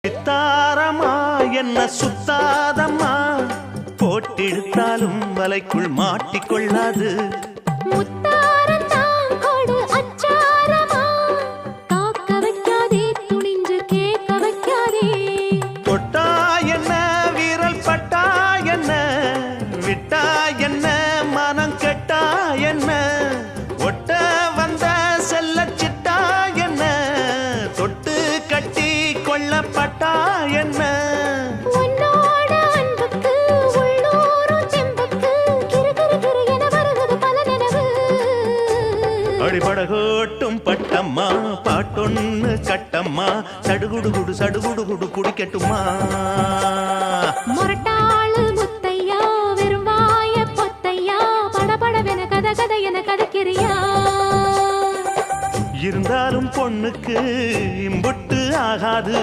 சித்தாரமா என்ன சுத்தாதம்மா, போட்டிடுத்தாலும் வலைக்குள் மாட்டிக்கொள்ளாது. தொட்டா என்ன வீரல் பட்டா என்ன, விட்டா என்ன மனம் கெட்டா என்ன, ஒட்ட வந்த செல்ல சிட்டா என்ன, தொட்டு கட்டி கொள்ளப்பட்டா என்ன. அடிபடகோட்டும் பட்டம்மா, பாட்டொன்னு கட்டம்மா, சடுகுடுகுடு சடுகுடுகுடு குடிக்கட்டுமா. மொரட்டாளு முத்தையா, வெறும்வாய பொத்தையா, படபடவென கத கத என கதக்கிறியா. இருந்தாலும் பொண்ணுக்கு இம்புட்டு ஆகாது.